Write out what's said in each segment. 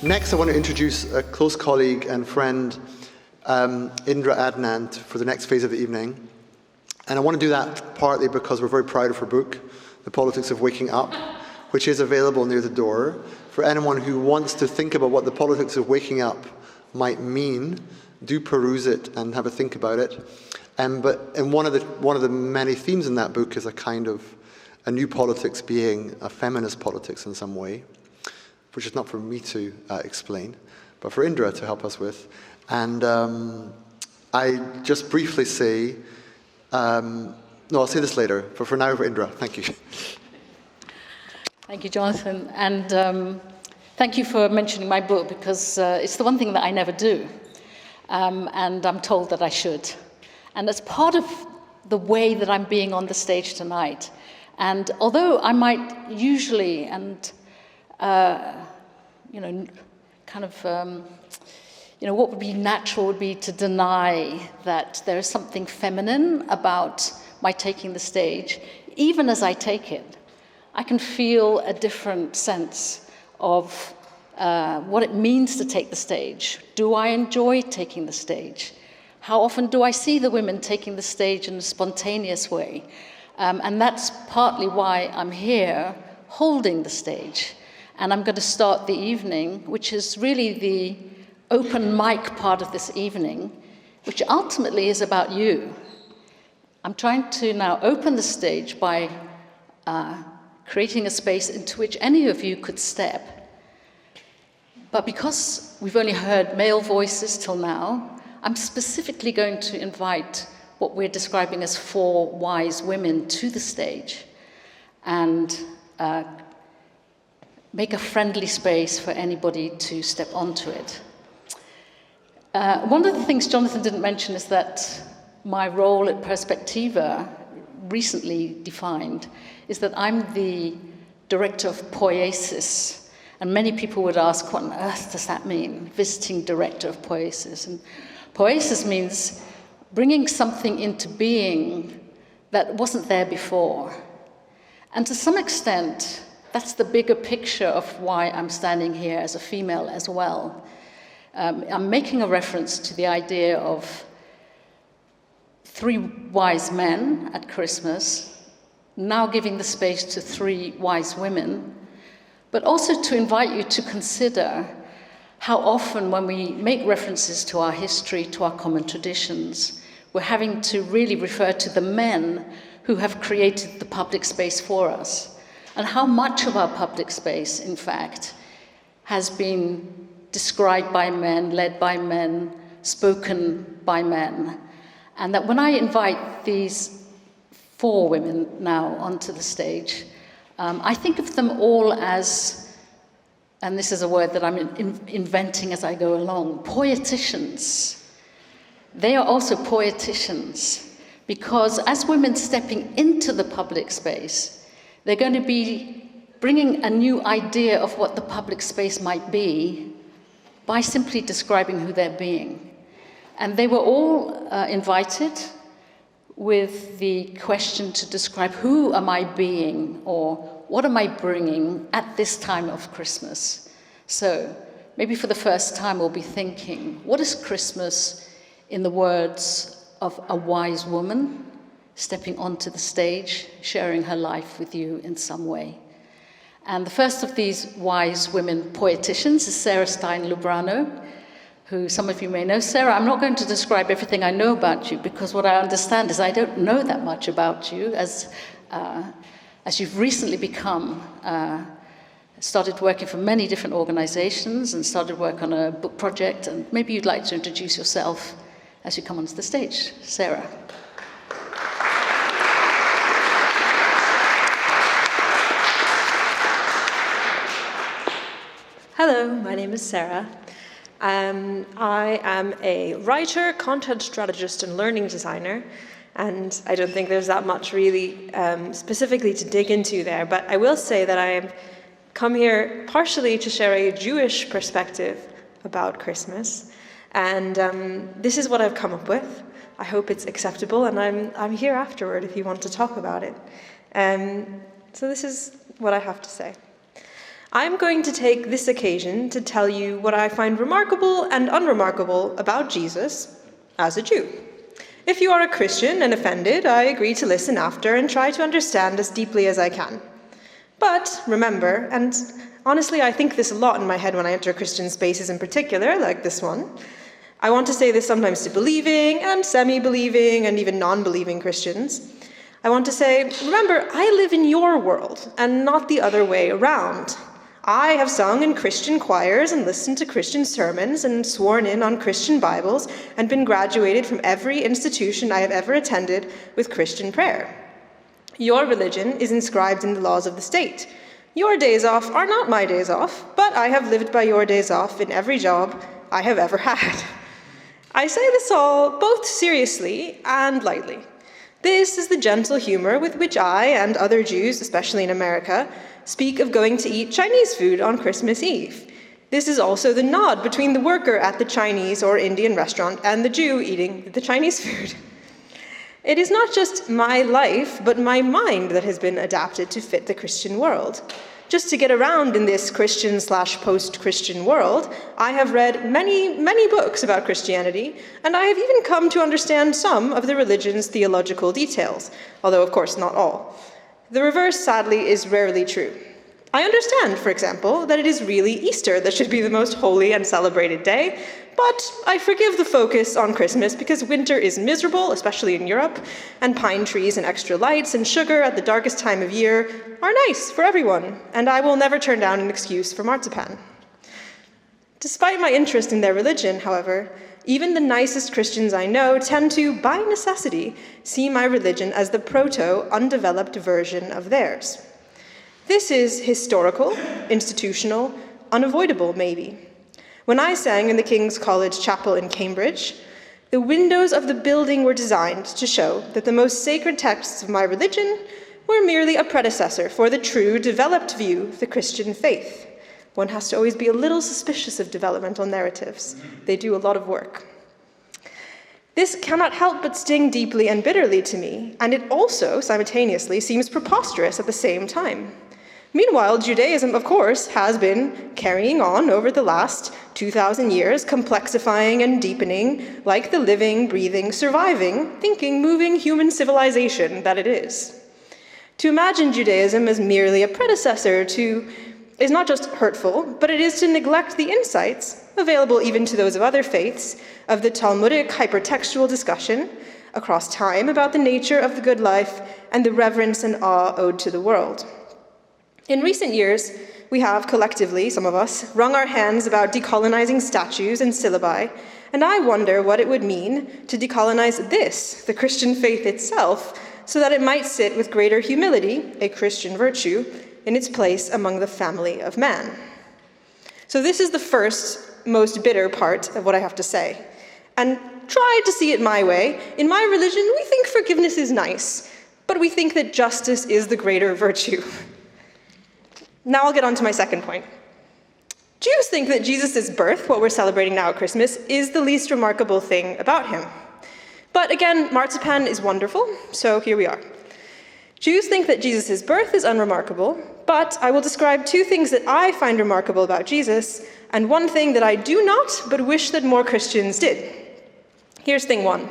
Next, I want to introduce a close colleague and friend, Indra Adnan, for the next phase of the evening. And I want to do that partly because we're very proud of her book, The Politics of Waking Up, which is available near the door for anyone who wants to think about what the politics of waking up might mean. Do peruse it and have a think about it. But one of the many themes in that book is a kind of a new politics being a feminist politics in some way, which is not for me to explain, but for Indra to help us with. And I just briefly say, no, I'll say this later, but for now, for Indra, thank you. Thank you, Jonathan. And thank you for mentioning my book, because it's the one thing that I never do. And I'm told that I should. And as part of the way that I'm being on the stage tonight, and although I might usually, and what would be natural would be to deny that there is something feminine about my taking the stage. Even as I take it, I can feel a different sense of what it means to take the stage. Do I enjoy taking the stage? How often do I see the women taking the stage in a spontaneous way? And that's partly why I'm here holding the stage. And I'm going to start the evening, which is really the open mic part of this evening, which ultimately is about you. I'm trying to now open the stage by creating a space into which any of you could step. But because we've only heard male voices till now, I'm specifically going to invite what we're describing as 4 wise women to the stage and make a friendly space for anybody to step onto it. One of the things Jonathan didn't mention is that my role at Perspectiva, recently defined, is that I'm the director of Poiesis. And many people would ask, what on earth does that mean, visiting director of Poiesis? And Poiesis means bringing something into being that wasn't there before. And to some extent, that's the bigger picture of why I'm standing here as a female as well. I'm making a reference to the idea of 3 wise men at Christmas, now giving the space to 3 wise women, but also to invite you to consider how often when we make references to our history, to our common traditions, we're having to really refer to the men who have created the public space for us, and how much of our public space, in fact, has been described by men, led by men, spoken by men. And that when I invite these 4 women now onto the stage, I think of them all as, and this is a word that I'm inventing as I go along, poeticians. They are also poeticians, because as women stepping into the public space, they're going to be bringing a new idea of what the public space might be by simply describing who they're being. And they were all invited with the question to describe who am I being, or what am I bringing at this time of Christmas? So maybe for the first time we'll be thinking, what is Christmas in the words of a wise woman stepping onto the stage, sharing her life with you in some way? And the first of these wise women poeticians is Sarah Stein Lubrano, who some of you may know. Sarah, I'm not going to describe everything I know about you, because what I understand is I don't know that much about you, as you've recently become, started working for many different organizations and started work on a book project, and maybe you'd like to introduce yourself as you come onto the stage. Sarah. Hello, my name is Sarah. I am a writer, content strategist, and learning designer, and I don't think there's that much really specifically to dig into there, but I will say that I come here partially to share a Jewish perspective about Christmas, and this is what I've come up with. I hope it's acceptable, and I'm here afterward if you want to talk about it. So this is what I have to say. I'm going to take this occasion to tell you what I find remarkable and unremarkable about Jesus as a Jew. If you are a Christian and offended, I agree to listen after and try to understand as deeply as I can. But remember, and honestly I think this a lot in my head when I enter Christian spaces in particular, like this one, I want to say this sometimes to believing and semi-believing and even non-believing Christians. I want to say, remember, I live in your world and not the other way around. I have sung in Christian choirs and listened to Christian sermons and sworn in on Christian Bibles and been graduated from every institution I have ever attended with Christian prayer. Your religion is inscribed in the laws of the state. Your days off are not my days off, but I have lived by your days off in every job I have ever had. I say this all both seriously and lightly. This is the gentle humor with which I and other Jews, especially in America, speak of going to eat Chinese food on Christmas Eve. This is also the nod between the worker at the Chinese or Indian restaurant and the Jew eating the Chinese food. It is not just my life, but my mind that has been adapted to fit the Christian world. Just to get around in this Christian/post-Christian world, I have read many books about Christianity, and I have even come to understand some of the religion's theological details, although of course not all. The reverse, sadly, is rarely true. I understand, for example, that it is really Easter that should be the most holy and celebrated day, but I forgive the focus on Christmas because winter is miserable, especially in Europe, and pine trees and extra lights and sugar at the darkest time of year are nice for everyone, and I will never turn down an excuse for marzipan. Despite my interest in their religion, however, even the nicest Christians I know tend to, by necessity, see my religion as the proto-undeveloped version of theirs. This is historical, institutional, unavoidable, maybe. When I sang in the King's College Chapel in Cambridge, the windows of the building were designed to show that the most sacred texts of my religion were merely a predecessor for the true, developed view of the Christian faith. One has to always be a little suspicious of developmental narratives. They do a lot of work. This cannot help but sting deeply and bitterly to me, and it also, simultaneously, seems preposterous at the same time. Meanwhile, Judaism, of course, has been carrying on over the last 2,000 years, complexifying and deepening like the living, breathing, surviving, thinking, moving human civilization that it is. To imagine Judaism as merely a predecessor is not just hurtful, but it is to neglect the insights, available even to those of other faiths, of the Talmudic hypertextual discussion across time about the nature of the good life and the reverence and awe owed to the world. In recent years, we have collectively, some of us, wrung our hands about decolonizing statues and syllabi, and I wonder what it would mean to decolonize this, the Christian faith itself, so that it might sit with greater humility, a Christian virtue, in its place among the family of man. So this is the first, most bitter part of what I have to say. And try to see it my way. In my religion, we think forgiveness is nice, but we think that justice is the greater virtue. Now I'll get on to my second point. Jews think that Jesus' birth, what we're celebrating now at Christmas, is the least remarkable thing about him. But again, marzipan is wonderful, so here we are. Jews think that Jesus' birth is unremarkable, but I will describe two things that I find remarkable about Jesus, and one thing that I do not, but wish that more Christians did. Here's thing one.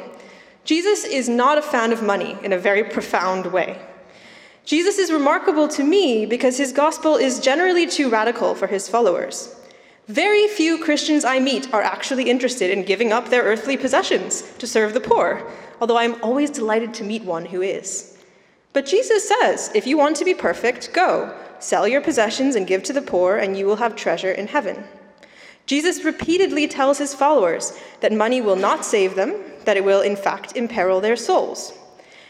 Jesus is not a fan of money in a very profound way. Jesus is remarkable to me because his gospel is generally too radical for his followers. Very few Christians I meet are actually interested in giving up their earthly possessions to serve the poor, although I'm always delighted to meet one who is. But Jesus says, if you want to be perfect, go, sell your possessions and give to the poor, and you will have treasure in heaven. Jesus repeatedly tells his followers that money will not save them, that it will in fact imperil their souls.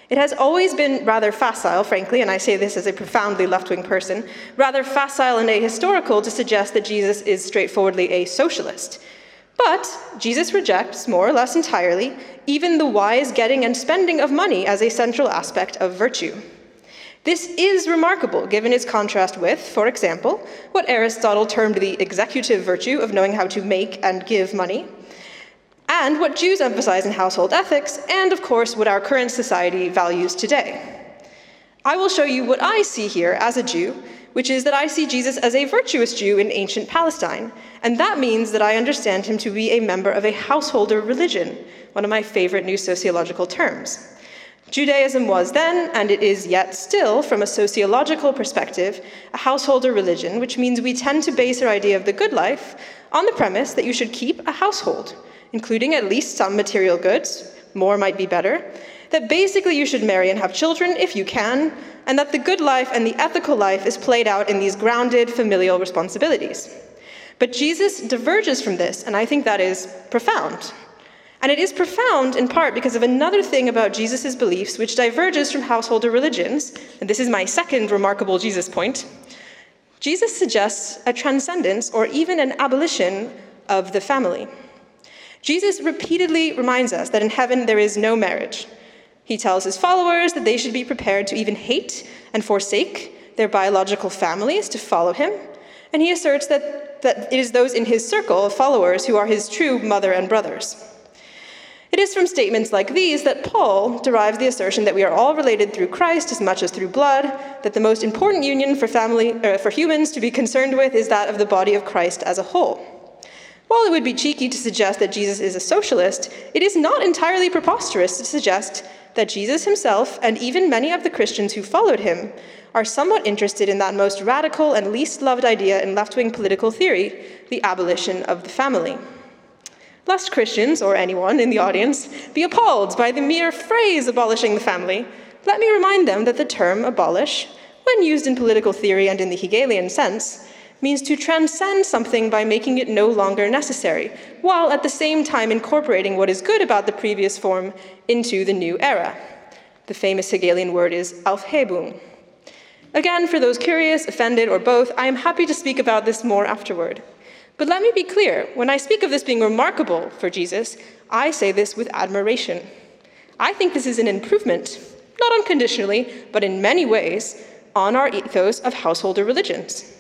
It has always been rather facile, frankly, and I say this as a profoundly left-wing person, rather facile and ahistorical to suggest that Jesus is straightforwardly a socialist. But Jesus rejects, more or less entirely, even the wise getting and spending of money as a central aspect of virtue. This is remarkable, given its contrast with, for example, what Aristotle termed the executive virtue of knowing how to make and give money, and what Jews emphasize in household ethics, and of course what our current society values today. I will show you what I see here as a Jew which is that I see Jesus as a virtuous Jew in ancient Palestine, and that means that I understand him to be a member of a householder religion, one of my favorite new sociological terms. Judaism was then, and it is yet still, from a sociological perspective, a householder religion, which means we tend to base our idea of the good life on the premise that you should keep a household, including at least some material goods, more might be better, that basically you should marry and have children if you can, and that the good life and the ethical life is played out in these grounded familial responsibilities. But Jesus diverges from this, and I think that is profound. And it is profound in part because of another thing about Jesus' beliefs which diverges from householder religions, and this is my second remarkable Jesus point. Jesus suggests a transcendence or even an abolition of the family. Jesus repeatedly reminds us that in heaven there is no marriage. He tells his followers that they should be prepared to even hate and forsake their biological families to follow him, and he asserts that it is those in his circle of followers who are his true mother and brothers. It is from statements like these that Paul derives the assertion that we are all related through Christ as much as through blood, that the most important union for humans to be concerned with is that of the body of Christ as a whole. While it would be cheeky to suggest that Jesus is a socialist, it is not entirely preposterous to suggest that Jesus himself, and even many of the Christians who followed him, are somewhat interested in that most radical and least loved idea in left-wing political theory, the abolition of the family. Lest Christians, or anyone in the audience, be appalled by the mere phrase abolishing the family, let me remind them that the term abolish, when used in political theory and in the Hegelian sense, means to transcend something by making it no longer necessary, while at the same time incorporating what is good about the previous form into the new era. The famous Hegelian word is Aufhebung. Again, for those curious, offended, or both, I am happy to speak about this more afterward. But let me be clear, when I speak of this being remarkable for Jesus, I say this with admiration. I think this is an improvement, not unconditionally, but in many ways, on our ethos of householder religions.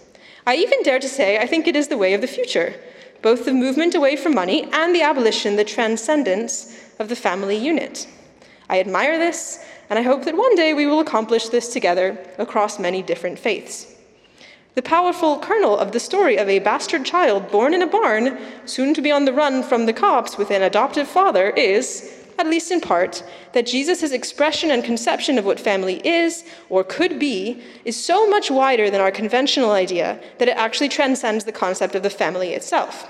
I even dare to say I think it is the way of the future, both the movement away from money and the abolition, the transcendence of the family unit. I admire this, and I hope that one day we will accomplish this together across many different faiths. The powerful kernel of the story of a bastard child born in a barn, soon to be on the run from the cops with an adoptive father, is, at least in part, that Jesus' expression and conception of what family is, or could be, is so much wider than our conventional idea that it actually transcends the concept of the family itself.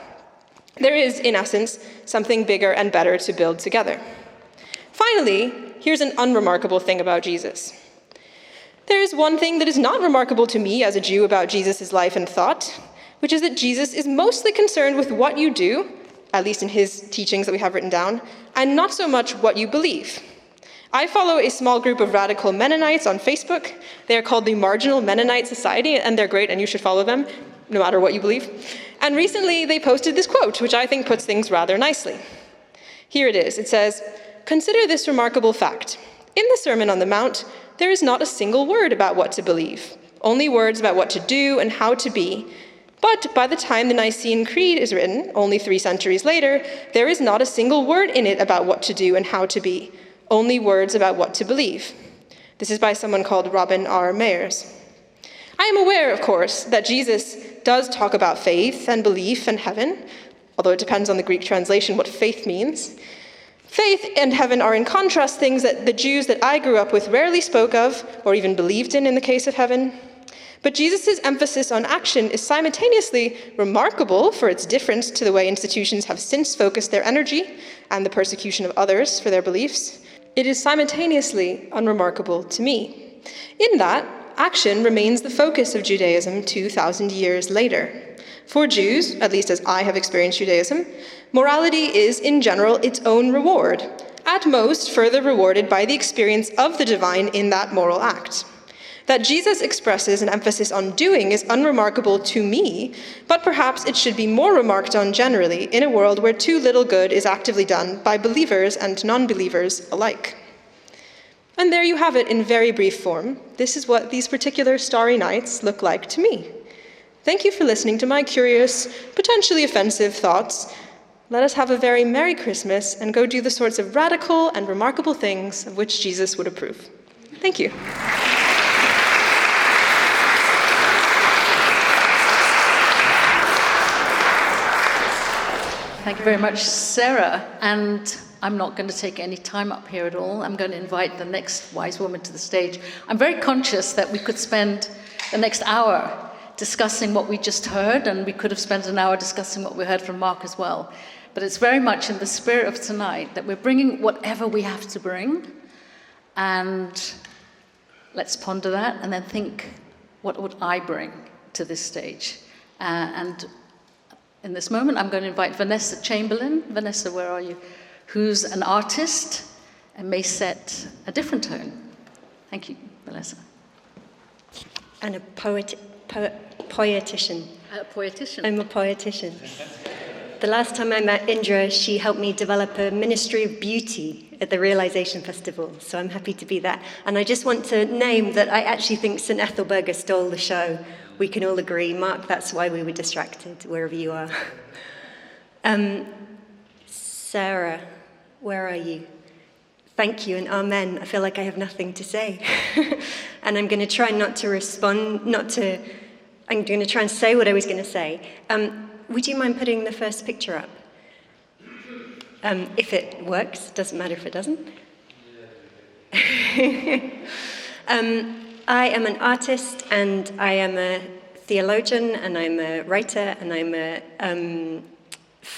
There is, in essence, something bigger and better to build together. Finally, here's an unremarkable thing about Jesus. There is one thing that is not remarkable to me as a Jew about Jesus' life and thought, which is that Jesus is mostly concerned with what you do, at least in his teachings that we have written down, and not so much what you believe. I follow a small group of radical Mennonites on Facebook. They are called the Marginal Mennonite Society, and they're great, and you should follow them, no matter what you believe. And recently they posted this quote, which I think puts things rather nicely. Here it is. It says, "Consider this remarkable fact. In the Sermon on the Mount, there is not a single word about what to believe, only words about what to do and how to be. But by the time the Nicene Creed is written, only 3 centuries later, there is not a single word in it about what to do and how to be, only words about what to believe." This is by someone called Robin R. Mayers. I am aware, of course, that Jesus does talk about faith and belief and heaven, although it depends on the Greek translation what faith means. Faith and heaven are in contrast things that the Jews that I grew up with rarely spoke of, or even believed in the case of heaven. But Jesus' emphasis on action is simultaneously remarkable for its difference to the way institutions have since focused their energy and the persecution of others for their beliefs. It is simultaneously unremarkable to me, in that action remains the focus of Judaism 2,000 years later. For Jews, at least as I have experienced Judaism, morality is, in general, its own reward, at most further rewarded by the experience of the divine in that moral act. That Jesus expresses an emphasis on doing is unremarkable to me, but perhaps it should be more remarked on generally in a world where too little good is actively done by believers and non-believers alike. And there you have it in very brief form. This is what these particular starry nights look like to me. Thank you for listening to my curious, potentially offensive thoughts. Let us have a very Merry Christmas and go do the sorts of radical and remarkable things of which Jesus would approve. Thank you. Thank you very much, Sarah. And I'm not going to take any time up here at all. I'm going to invite the next wise woman to the stage. I'm very conscious that we could spend the next hour discussing what we just heard, and we could have spent an hour discussing what we heard from Mark as well. But it's very much in the spirit of tonight that we're bringing whatever we have to bring, and let's ponder that and then think, what would I bring to this stage? And in this moment, I'm going to invite Vanessa Chamberlain. Vanessa, where are you? Who's an artist and may set a different tone. Thank you, Vanessa. And a poetician. A poetician. I'm a poetician. The last time I met Indra, she helped me develop a Ministry of Beauty at the Realization Festival, so I'm happy to be that. And I just want to name that I actually think St. Ethelberga stole the show. We can all agree. Mark, that's why we were distracted, wherever you are. Sarah, where are you? Thank you and amen. I feel like I have nothing to say. And I'm going to try not to respond, I'm going to try and say what I was going to say. Would you mind putting the first picture up? If it works, doesn't matter if it doesn't. I am an artist, and I am a theologian, and I'm a writer, and I'm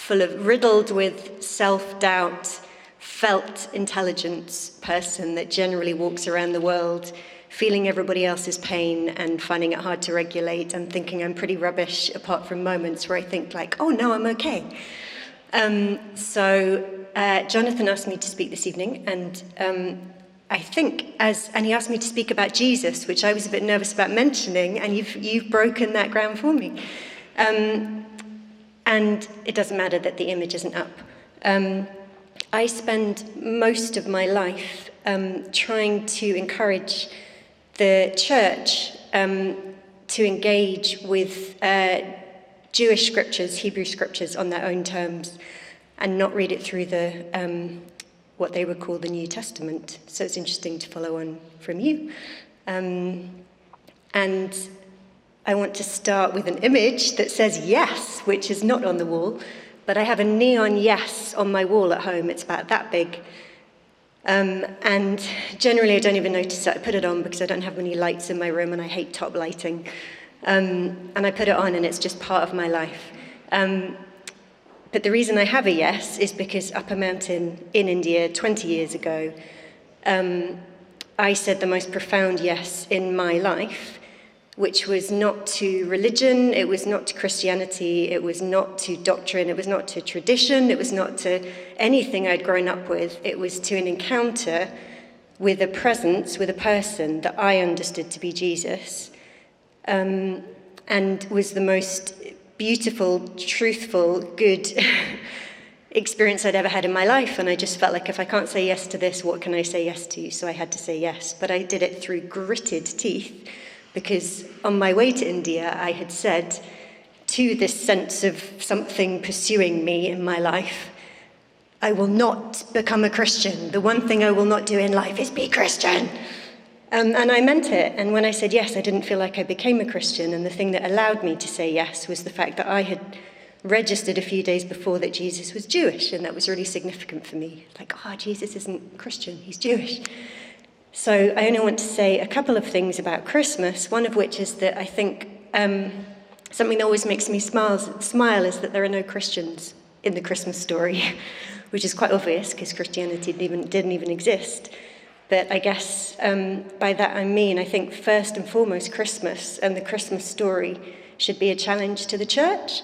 riddled with self-doubt, felt intelligence person that generally walks around the world feeling everybody else's pain and finding it hard to regulate and thinking I'm pretty rubbish, apart from moments where I think like, oh no, I'm okay. So Jonathan asked me to speak this evening, and I think and he asked me to speak about Jesus, which I was a bit nervous about mentioning, and you've broken that ground for me. And it doesn't matter that the image isn't up. I spend most of my life trying to encourage the church to engage with Jewish scriptures, Hebrew scriptures, on their own terms, and not read it through the what they would call the New Testament. So it's interesting to follow on from you. And I want to start with an image that says yes, which is not on the wall, but I have a neon yes on my wall at home. It's about that big. And generally I don't even notice it. I put it on because I don't have any lights in my room and I hate top lighting. And I put it on and it's just part of my life. But the reason I have a yes is because up a mountain in India 20 years ago, I said the most profound yes in my life, which was not to religion, it was not to Christianity, it was not to doctrine, it was not to tradition, it was not to anything I'd grown up with. It was to an encounter with a presence, with a person that I understood to be Jesus, and was the most beautiful, truthful, good experience I'd ever had in my life. And I just felt like, if I can't say yes to this, what can I say yes to? So I had to say yes. But I did it through gritted teeth, because on my way to India, I had said to this sense of something pursuing me in my life, I will not become a Christian. The one thing I will not do in life is be Christian. And I meant it. And when I said yes, I didn't feel like I became a Christian. And the thing that allowed me to say yes was the fact that I had registered a few days before that Jesus was Jewish. And that was really significant for me. Like, Jesus isn't Christian, he's Jewish. So I only want to say a couple of things about Christmas, one of which is that I think something that always makes me smile is that there are no Christians in the Christmas story, which is quite obvious because Christianity didn't even exist. But I guess by that I mean, I think first and foremost Christmas and the Christmas story should be a challenge to the church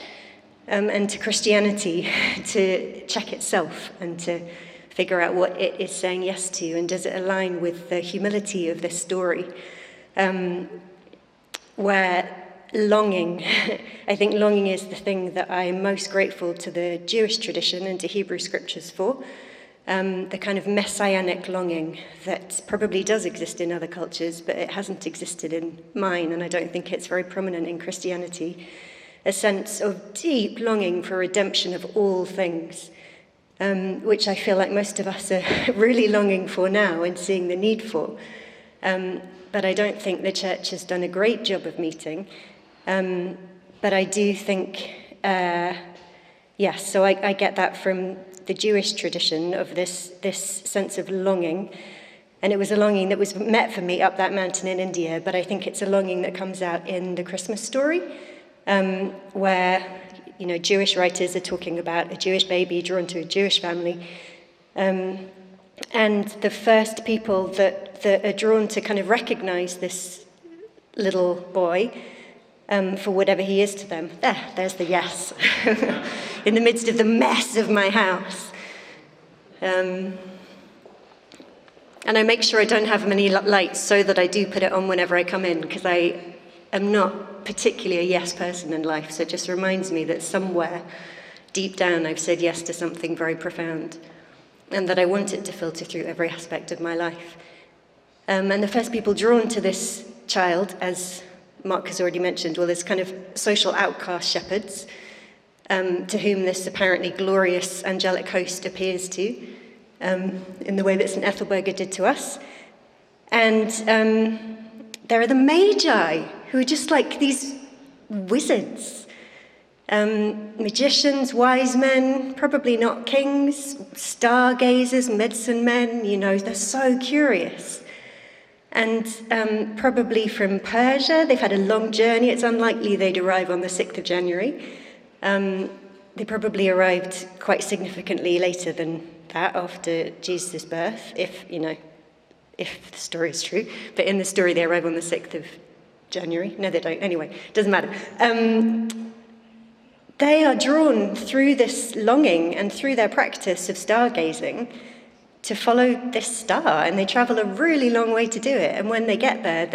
and to Christianity to check itself and to figure out what it is saying yes to, and does it align with the humility of this story, where longing, I think longing is the thing that I'm most grateful to the Jewish tradition and to Hebrew scriptures for, the kind of messianic longing that probably does exist in other cultures, but it hasn't existed in mine, and I don't think it's very prominent in Christianity, a sense of deep longing for redemption of all things, which I feel like most of us are really longing for now and seeing the need for. But I don't think the church has done a great job of meeting. But I do think yes, so I get that from the Jewish tradition of this sense of longing. And it was a longing that was met for me up that mountain in India, but I think it's a longing that comes out in the Christmas story, where, Jewish writers are talking about a Jewish baby drawn to a Jewish family. And the first people that are drawn to kind of recognize this little boy for whatever he is to them. There's the yes. In the midst of the mess of my house. And I make sure I don't have many lights so that I do put it on whenever I come in, because I am not particularly a yes person in life. So it just reminds me that somewhere deep down I've said yes to something very profound, and that I want it to filter through every aspect of my life. And the first people drawn to this child, as Mark has already mentioned, well, there's kind of social outcast shepherds, to whom this apparently glorious angelic host appears to, in the way that St. Ethelberga did to us. And there are the Magi, who are just like these wizards. Magicians, wise men, probably not kings, stargazers, medicine men, they're so curious. And probably from Persia, they've had a long journey. It's unlikely they'd arrive on the 6th of January. They probably arrived quite significantly later than that, after Jesus' birth, if the story is true. But in the story, they arrive on the 6th of January. No, they don't. Anyway, doesn't matter. They are drawn through this longing and through their practice of stargazing to follow this star, and they travel a really long way to do it. And when they get there,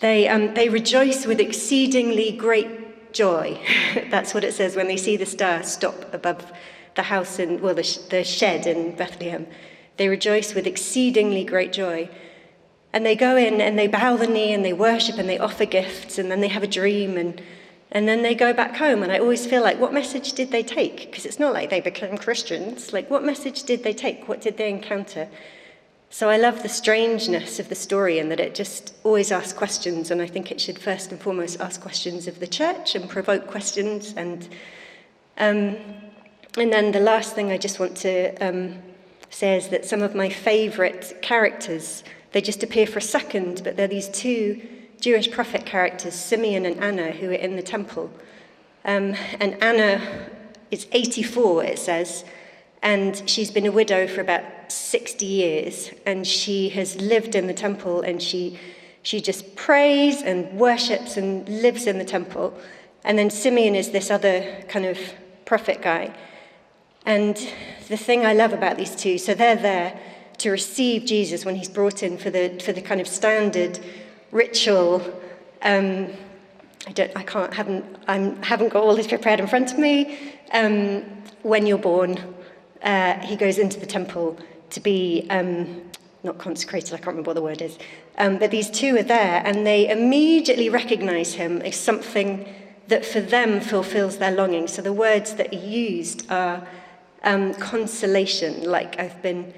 they rejoice with exceedingly great joy. That's what it says when they see the star stop above the house the shed in Bethlehem. They rejoice with exceedingly great joy. And they go in and they bow the knee and they worship and they offer gifts, and then they have a dream, and then they go back home. And I always feel like, what message did they take? Because it's not like they became Christians. Like, what message did they take? What did they encounter? So I love the strangeness of the story, and that it just always asks questions. And I think it should first and foremost ask questions of the church and provoke questions. And then the last thing I just want to say is that some of my favourite characters, they just appear for a second, but they're these two Jewish prophet characters, Simeon and Anna, who are in the temple. And Anna is 84, it says, and she's been a widow for about 60 years, and she has lived in the temple, and she just prays and worships and lives in the temple. And then Simeon is this other kind of prophet guy. And the thing I love about these two, so they're there to receive Jesus when he's brought in for the kind of standard ritual. I haven't got all this prepared in front of me. When you're born, he goes into the temple to be not consecrated. I can't remember what the word is. But these two are there, and they immediately recognize him as something that for them fulfills their longing. So the words that are used are consolation, like I've been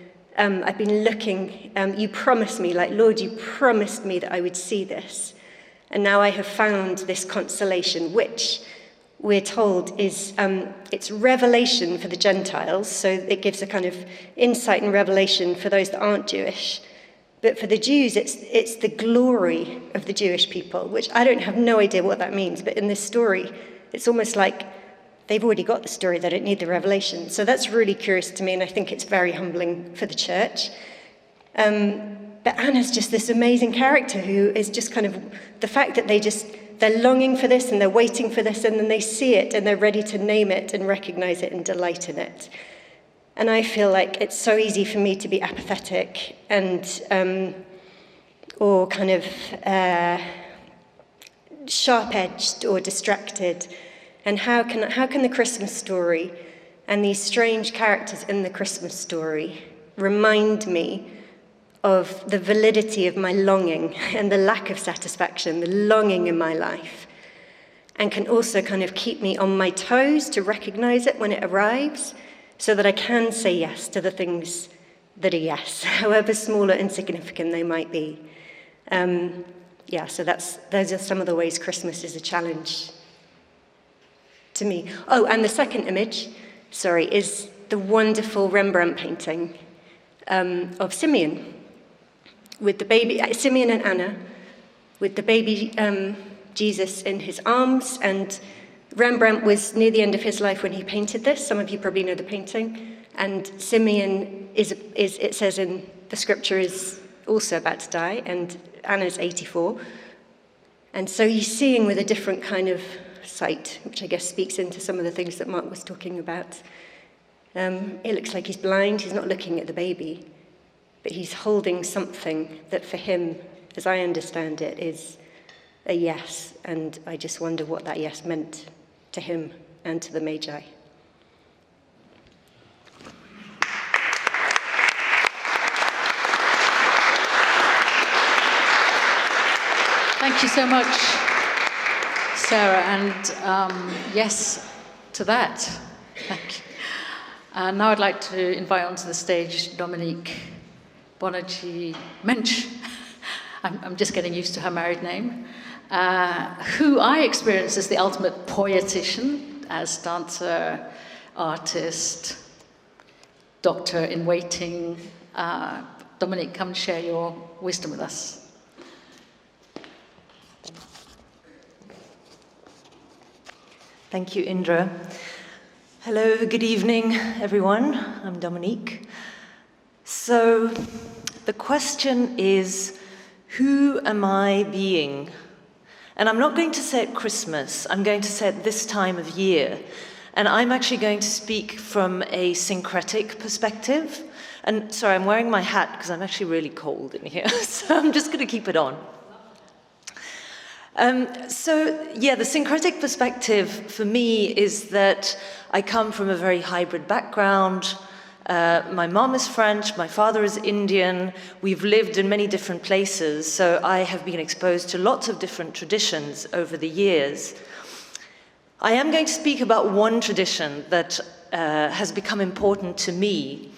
looking, you promised me, like, Lord, you promised me that I would see this. And now I have found this consolation, which we're told is, it's revelation for the Gentiles. So it gives a kind of insight and revelation for those that aren't Jewish. But for the Jews, it's the glory of the Jewish people, which I don't have no idea what that means. But in this story, it's almost like they've already got the story, they don't need the revelation. So that's really curious to me, and I think it's very humbling for the church. But Anna's just this amazing character who is just kind of the fact that they're longing for this and they're waiting for this, and then they see it and they're ready to name it and recognize it and delight in it. And I feel like it's so easy for me to be apathetic and or kind of sharp-edged or distracted. And how can the Christmas story and these strange characters in the Christmas story remind me of the validity of my longing and the lack of satisfaction, the longing in my life, and can also kind of keep me on my toes to recognize it when it arrives, so that I can say yes to the things that are yes, however small or insignificant they might be. So those are some of the ways Christmas is a challenge to me. Oh, and the second image, is the wonderful Rembrandt painting of Simeon, with the baby, Simeon and Anna, with the baby Jesus in his arms. And Rembrandt was near the end of his life when he painted this. Some of you probably know the painting. And Simeon it says in the scripture, is also about to die, and Anna's 84. And so he's seeing with a different kind of sight, which I guess speaks into some of the things that Mark was talking about. It looks like he's blind, he's not looking at the baby, but he's holding something that for him, as I understand it, is a yes. And I just wonder what that yes meant to him and to the Magi. Thank you so much, Sarah, and yes to that. Thank you. And now I'd like to invite onto the stage Dominique Bonarjee Mensch. I'm just getting used to her married name, who I experience as the ultimate poetician, as dancer, artist, doctor in waiting. Dominique, come and share your wisdom with us. Thank you, Indra. Hello, good evening, everyone. I'm Dominique. So, the question is, who am I being? And I'm not going to say at Christmas, I'm going to say at this time of year. And I'm actually going to speak from a syncretic perspective. And sorry, I'm wearing my hat because I'm actually really cold in here, so I'm just going to keep it on. The syncretic perspective for me is that I come from a very hybrid background. My mom is French, my father is Indian. We've lived in many different places, so I have been exposed to lots of different traditions over the years. I am going to speak about one tradition that has become important to me.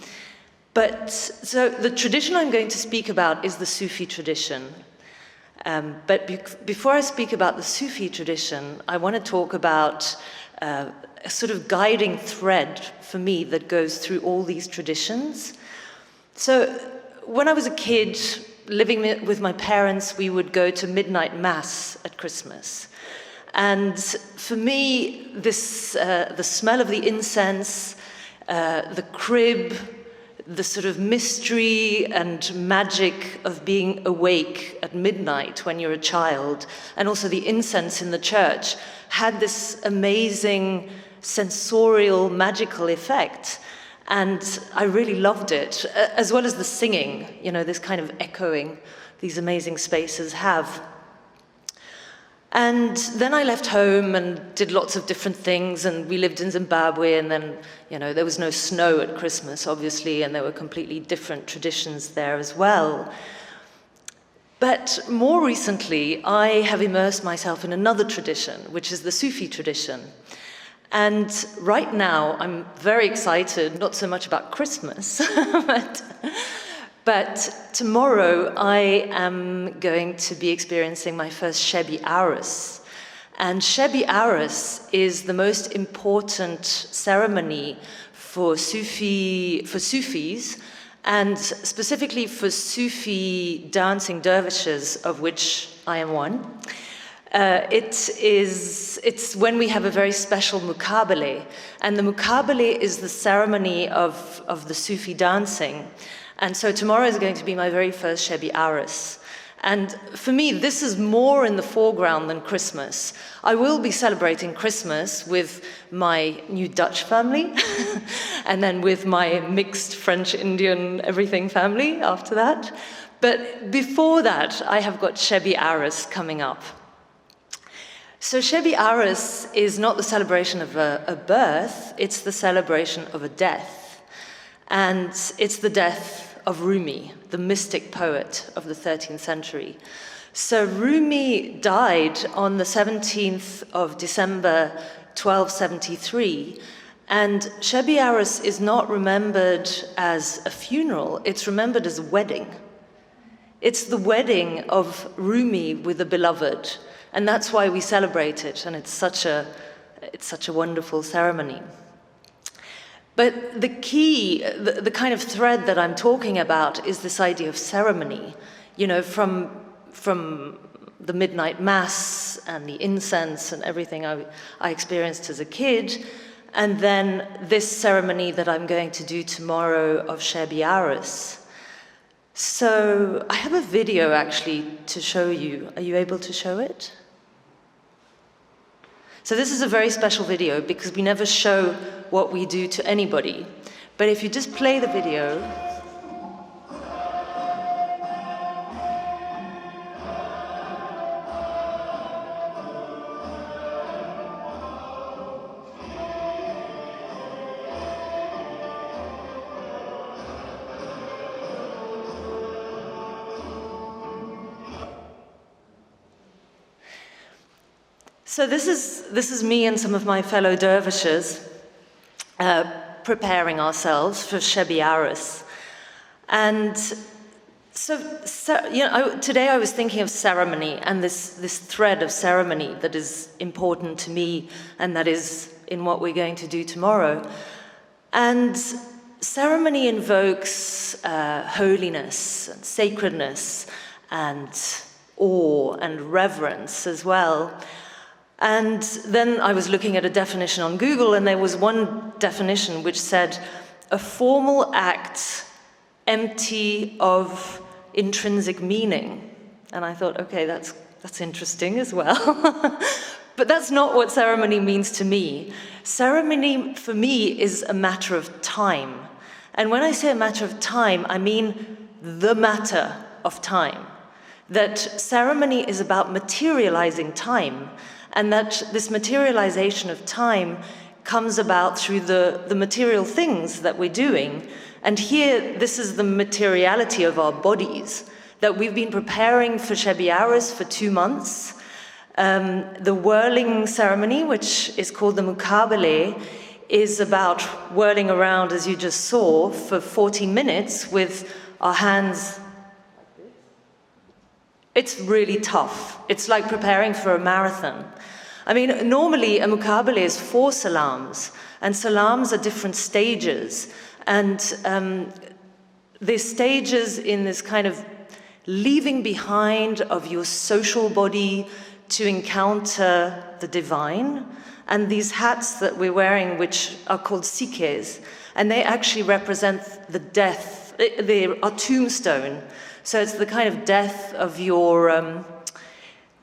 So the tradition I'm going to speak about is the Sufi tradition. But before I speak about the Sufi tradition, I want to talk about a sort of guiding thread for me that goes through all these traditions. So when I was a kid, living with my parents, we would go to midnight mass at Christmas. And for me, the smell of the incense, the crib, the sort of mystery and magic of being awake at midnight when you're a child, and also the incense in the church, had this amazing sensorial, magical effect. And I really loved it, as well as the singing, this kind of echoing these amazing spaces have. And then I left home and did lots of different things, and we lived in Zimbabwe, and then, there was no snow at Christmas, obviously, and there were completely different traditions there as well. But more recently, I have immersed myself in another tradition, which is the Sufi tradition. And right now, I'm very excited, not so much about Christmas, but tomorrow I am going to be experiencing my first Shebi Arus. And Shebi Arus is the most important ceremony for Sufis, and specifically for Sufi dancing dervishes, of which I am one. It's when we have a very special muqabele, and the muqabele is the ceremony of the Sufi dancing. And so tomorrow is going to be my very first Shebi Arus. And for me, this is more in the foreground than Christmas. I will be celebrating Christmas with my new Dutch family, and then with my mixed French-Indian everything family after that. But before that, I have got Shebi Arus coming up. So Shebi Arus is not the celebration of a birth, it's the celebration of a death. And it's the death of Rumi, the mystic poet of the 13th century. So Rumi died on the 17th of December, 1273, and Shebi Arus is not remembered as a funeral, it's remembered as a wedding. It's the wedding of Rumi with the beloved, and that's why we celebrate it, and it's such a it's such a wonderful ceremony. But the key, the kind of thread that I'm talking about is this idea of ceremony. You know, from the midnight mass and the incense and everything I experienced as a kid, and then this ceremony that I'm going to do tomorrow of Shebi Aris. So I have a video actually to show you. Are you able to show it? So this is a very special video because we never show what we do to anybody. But if you just play the video. So this is me and some of my fellow dervishes preparing ourselves for Shebi Aris. And so you know, today I was thinking of ceremony and this thread of ceremony that is important to me and that is in what we're going to do tomorrow. And ceremony invokes holiness and sacredness and awe and reverence as well. And then I was looking at a definition on Google, and there was one definition which said, a formal act empty of intrinsic meaning. And I thought, okay, that's interesting as well. But that's not what ceremony means to me. Ceremony, for me, is a matter of time. And when I say a matter of time, I mean the matter of time. That ceremony is about materializing time, and that this materialization of time comes about through the material things that we're doing. And here, this is the materiality of our bodies, that we've been preparing for Shebi Aris for 2 months. The whirling ceremony, which is called the Mukabele, is about whirling around, as you just saw, for 40 minutes with our hands. It's really tough. It's like preparing for a marathon. I mean, normally a mukabele is 4 salams, and salams are different stages. And the stages in this kind of leaving behind of your social body to encounter the divine, and these hats that we're wearing, which are called sikhes, and they actually represent the death, they are tombstone. So it's the kind of death of your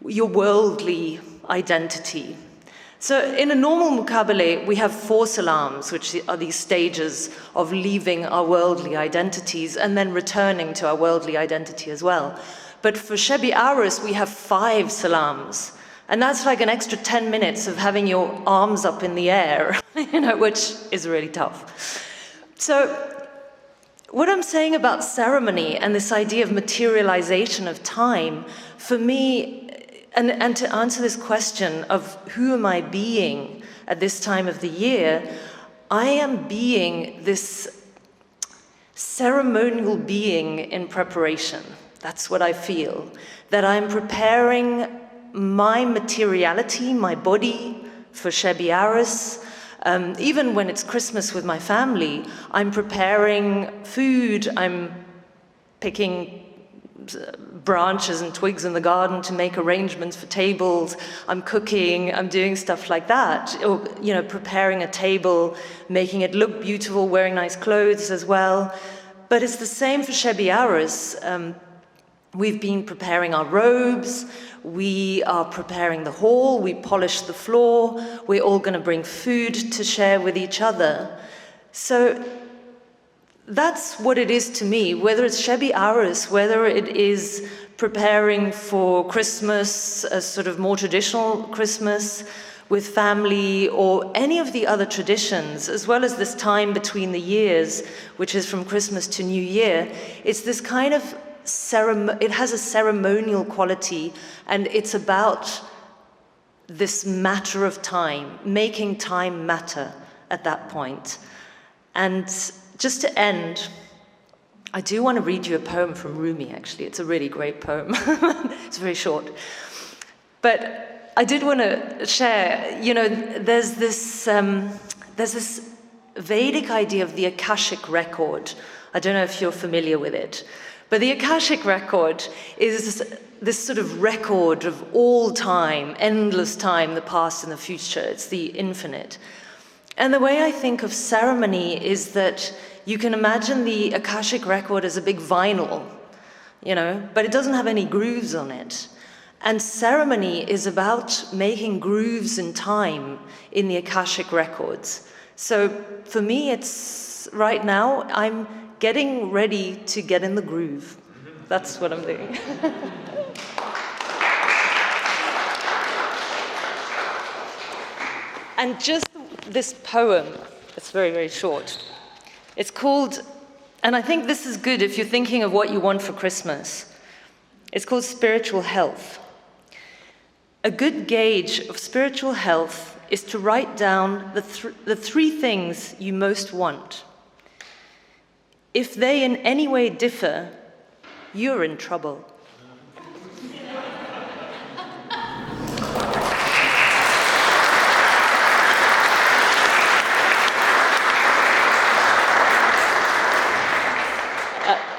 worldly identity. So in a normal mukabele, we have 4 salams, which are these stages of leaving our worldly identities and then returning to our worldly identity as well. But for Shebi Aris, we have 5 salams. And that's like an extra 10 minutes of having your arms up in the air, you know, which is really tough. So what I'm saying about ceremony and this idea of materialization of time, for me, and to answer this question of who am I being at this time of the year, I am being this ceremonial being in preparation. That's what I feel. That I'm preparing my materiality, my body, for Shebi Aris. Even when it's Christmas with my family, I'm preparing food, I'm picking branches and twigs in the garden to make arrangements for tables, I'm cooking, I'm doing stuff like that, or, you know, preparing a table, making it look beautiful, wearing nice clothes as well. But it's the same for Shebi Aris. We've been preparing our robes, we are preparing the hall, we polish the floor, we're all going to bring food to share with each other. So that's what it is to me, whether it's Shebi Aris, whether it is preparing for Christmas, a sort of more traditional Christmas with family, or any of the other traditions, as well as this time between the years, which is from Christmas to New Year. It's this kind of it has a ceremonial quality, and it's about this matter of time, making time matter at that point. And just to end, I do want to read you a poem from Rumi, actually. It's a really great poem. It's very short. But I did want to share, there's this Vedic idea of the Akashic record. I don't know if you're familiar with it, but the Akashic record is this sort of record of all time, endless time, the past and the future. It's the infinite. And the way I think of ceremony is that you can imagine the Akashic record as a big vinyl, but it doesn't have any grooves on it. And ceremony is about making grooves in time in the Akashic records. So for me, it's right now, I'm getting ready to get in the groove. That's what I'm doing. And just this poem, it's very, very short. It's called, and I think this is good if you're thinking of what you want for Christmas. It's called Spiritual Health. A good gauge of spiritual health is to write down the three things you most want. If they in any way differ, you're in trouble.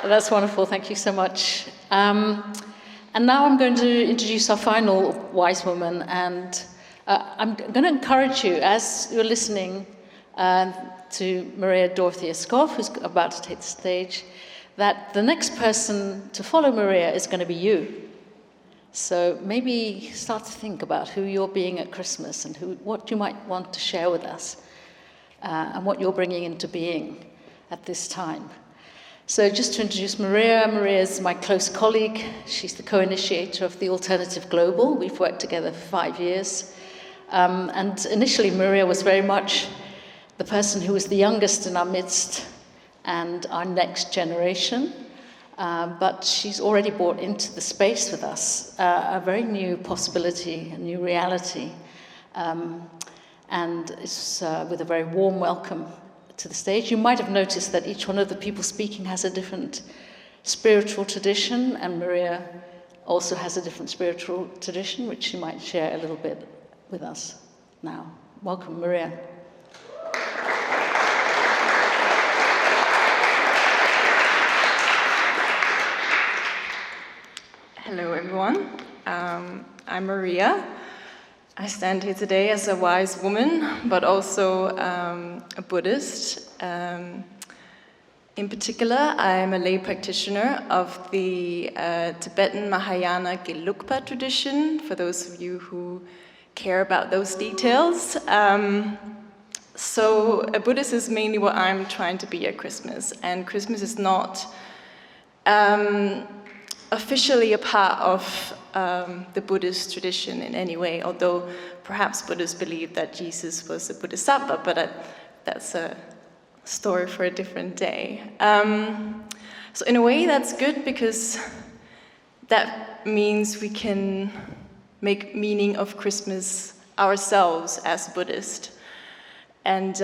That's wonderful, thank you so much. And now I'm going to introduce our final wise woman, and I'm going to encourage you, as you're listening to Maria Dorothea Skov, who's about to take the stage, that the next person to follow Maria is going to be you. So maybe start to think about who you're being at Christmas and what you might want to share with us and what you're bringing into being at this time. So just to introduce Maria, Maria is my close colleague. She's the co-initiator of the Alternative Global. We've worked together for 5 years. And initially, Maria was very much the person who was the youngest in our midst and our next generation. But she's already brought into the space with us a very new possibility, a new reality. And it's with a very warm welcome to the stage. You might have noticed that each one of the people speaking has a different spiritual tradition, and Maria also has a different spiritual tradition, which she might share a little bit with us now. Welcome, Maria. Hello, everyone. I'm Maria. I stand here today as a wise woman, but also a Buddhist. In particular, I'm a lay practitioner of the Tibetan Mahayana Gelugpa tradition, for those of you who care about those details. So a Buddhist is mainly what I'm trying to be at Christmas, and Christmas is not officially a part of the Buddhist tradition in any way, although perhaps Buddhists believe that Jesus was a Bodhisattva, but that's a story for a different day. So in a way that's good, because that means we can make meaning of Christmas ourselves as Buddhists. And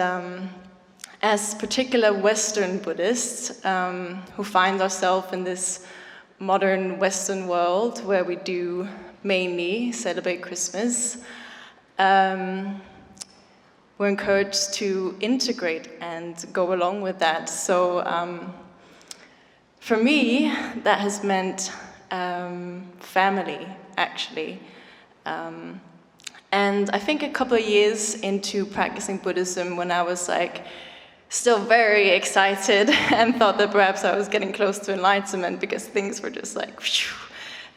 as particular Western Buddhists who find ourselves in this modern Western world where we do mainly celebrate Christmas, we're encouraged to integrate and go along with that. So for me, that has meant family, actually. And I think a couple of years into practicing Buddhism, when I was still very excited and thought that perhaps I was getting close to enlightenment because things were just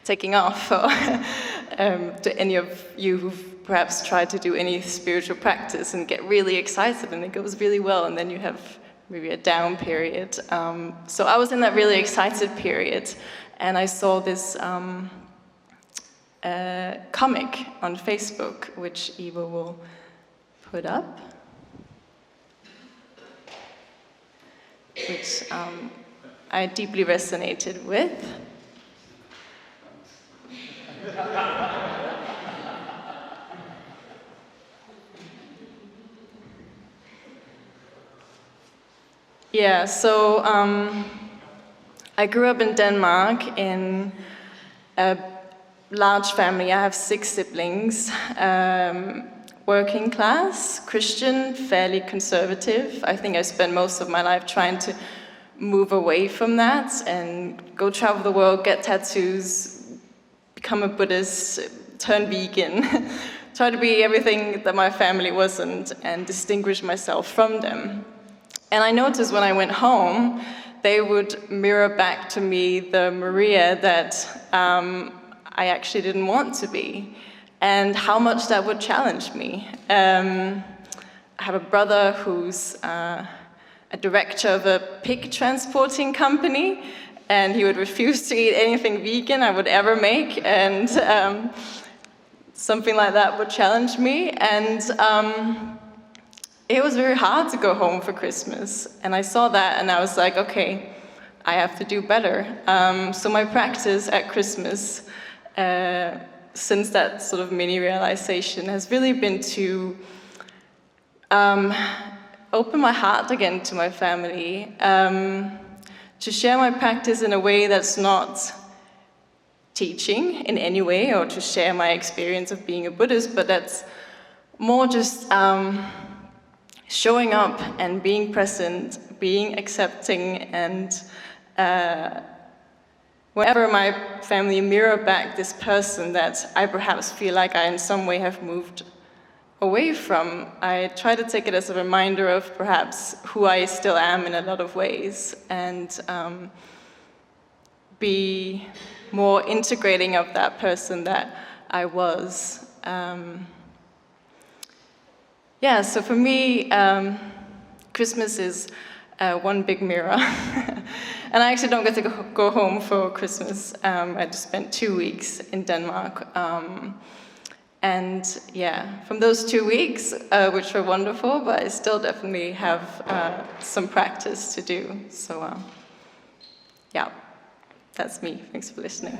taking off. To any of you who've perhaps tried to do any spiritual practice and get really excited and it goes really well, and then you have maybe a down period. So I was in that really excited period, and I saw this comic on Facebook, which Eva will put up, which I deeply resonated with. Yeah, so I grew up in Denmark in a large family. I have 6 siblings, working class, Christian, fairly conservative. I think I spent most of my life trying to move away from that and go travel the world, get tattoos, become a Buddhist, turn vegan, try to be everything that my family wasn't and distinguish myself from them. And I noticed when I went home, they would mirror back to me the Maria that I actually didn't want to be, and how much that would challenge me. I have a brother who's a director of a pig transporting company, and he would refuse to eat anything vegan I would ever make, and something like that would challenge me. And it was very hard to go home for Christmas, and I saw that, and I was like, okay, I have to do better. So my practice at Christmas, since that sort of mini realization, has really been to open my heart again to my family, to share my practice in a way that's not teaching in any way, or to share my experience of being a Buddhist, but that's more just showing up and being present, being accepting, and whenever my family mirror back this person that I perhaps feel like I in some way have moved away from, I try to take it as a reminder of perhaps who I still am in a lot of ways, and be more integrating of that person that I was. Yeah, so for me, Christmas is one big mirror. And I actually don't get to go home for Christmas. I just spent 2 weeks in Denmark. And yeah, from those 2 weeks, which were wonderful, but I still definitely have some practice to do. So yeah, that's me. Thanks for listening.